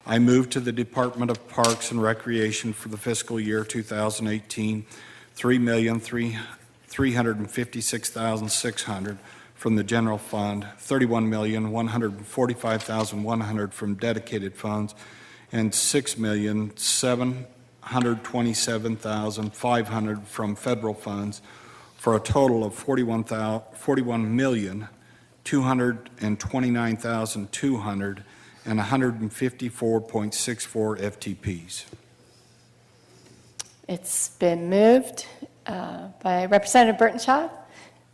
I move to the Department of Parks and Recreation for the fiscal year 2018, $3,356,600 from the general fund, $31,145,100 from dedicated funds, and $6,727,500 from federal funds, for a total of $41,229,200 and 154.64 FTPs. It's been moved by Representative Burtonshaw,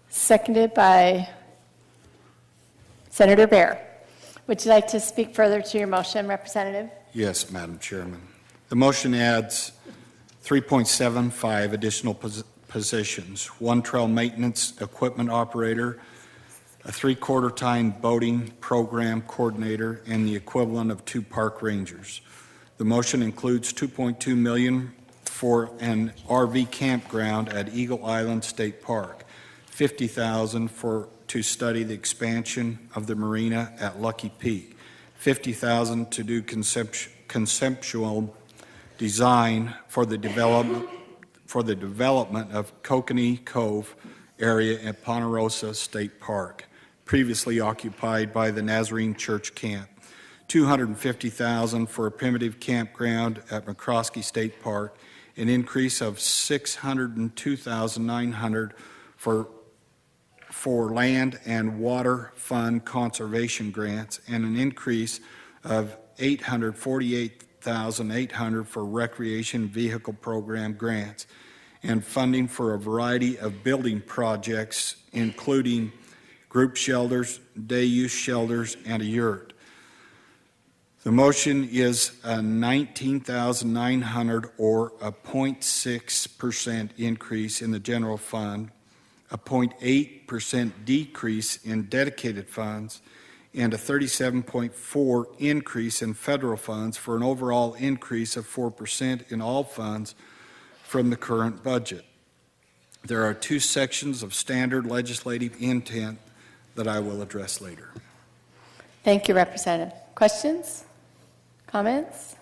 seconded by Senator Bear. Would you like to speak further to your motion, Representative? Yes, Madam Chairman. The motion adds 3.75 additional positions: one trail maintenance equipment operator, a 3/4 time boating program coordinator, and the equivalent of 2 park rangers. The motion includes $2.2 million for an RV campground at Eagle Island State Park, $50,000 to study the expansion of the marina at Lucky Peak, $50,000 to do conceptual design for the development of Kokanee Cove area at Ponderosa State Park, previously occupied by the Nazarene Church Camp, $250,000 for a primitive campground at McCroskey State Park, an increase of $602,900 for land and water fund conservation grants, and an increase of $848,800 for recreation vehicle program grants, and funding for a variety of building projects, including group shelters, day use shelters, and a yurt. The motion is a $19,900 or a 0.6% increase in the general fund, a 0.8% decrease in dedicated funds, and a 37.4% increase in federal funds, for an overall increase of 4% in all funds from the current budget. There are 2 sections of standard legislative intent that I will address later. Thank you, Representative. Questions? Comments?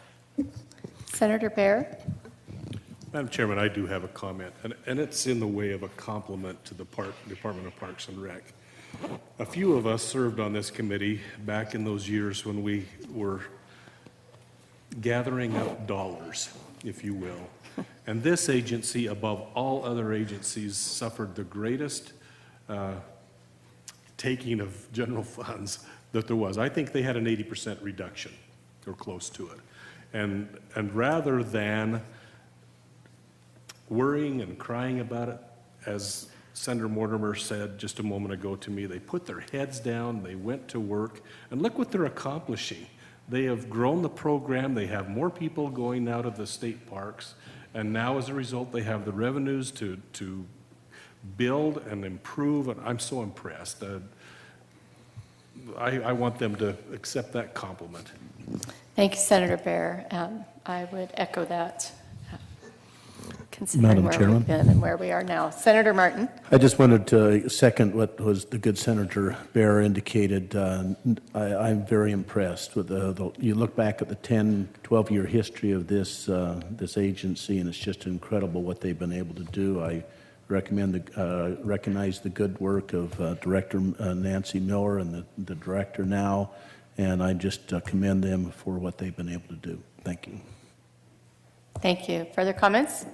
Senator Bear? Madam Chairman, I do have a comment, and it's in the way of a compliment to the Department of Parks and Rec. A few of us served on this committee back in those years when we were gathering up dollars, if you will. And this agency, above all other agencies, suffered the greatest taking of general funds that there was. I think they had an 80% reduction, or close to it. And rather than worrying and crying about it, as Senator Mortimer said just a moment ago to me, they put their heads down, they went to work, and look what they're accomplishing. They have grown the program, they have more people going out of the state parks, and now as a result they have the revenues to build and improve, and I'm so impressed. I want them to accept that compliment. Thank you, Senator Bear. I would echo that, considering Madam where Chairman. we've been and where we are now. Senator Martin? I just wanted to second what was the good Senator Bear indicated. I'm very impressed with you look back at the 10, 12-year history of this agency, and it's just incredible what they've been able to do. I recognize the good work of Director Nancy Miller and the director now, and I just commend them for what they've been able to do. Thank you. Thank you. Further comments?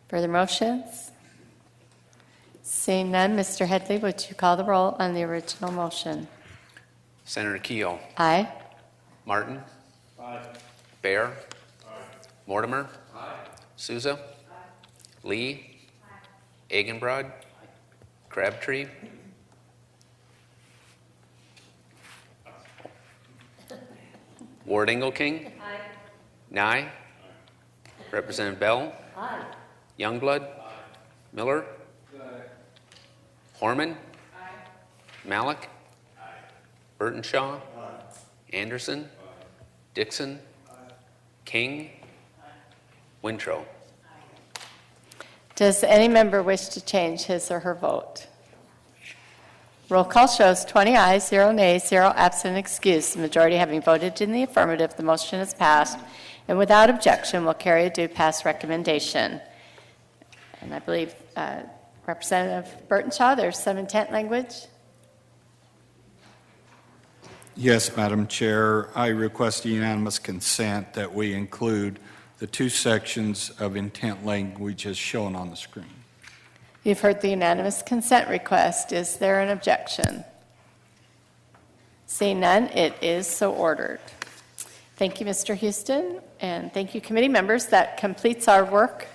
Further motions? Seeing none, Mr. Headley, would you call the roll on the original motion? Senator Keogh. Aye. Martin. Aye. Bear. Aye. Mortimer. Aye. Souza. Aye. Lee. Aye. Egenbrod. Aye. Crabtree. Ward Engelking. Aye. Nye. Aye. Representative Bell. Aye. Youngblood. Aye. Miller. Aye. Horman. Aye. Malik. Aye. Burtonshaw. Aye. Anderson. Aye. Dixon. Aye. King. Aye. Wintrow. Does any member wish to change his or her vote? Roll call shows 20 ayes, 0 nays, 0 absent and excused. The majority having voted in the affirmative, the motion is passed, and without objection will carry a due pass recommendation. And I believe Representative Burtonshaw, there's some intent language. Yes, Madam Chair, I request unanimous consent that we include the two sections of intent language as shown on the screen. You've heard the unanimous consent request. Is there an objection? Seeing none, it is so ordered. Thank you, Mr. Houston, and thank you, committee members. That completes our work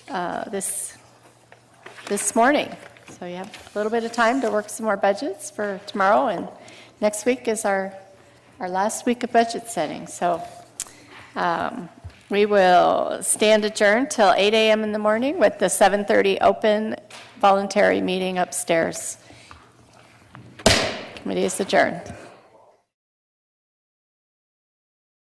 this morning. So you have a little bit of time to work some more budgets for tomorrow, and next week is our last week of budget setting. So we will stand adjourned till 8 a.m. in the morning with the 7:30 open voluntary meeting upstairs. Committee is adjourned.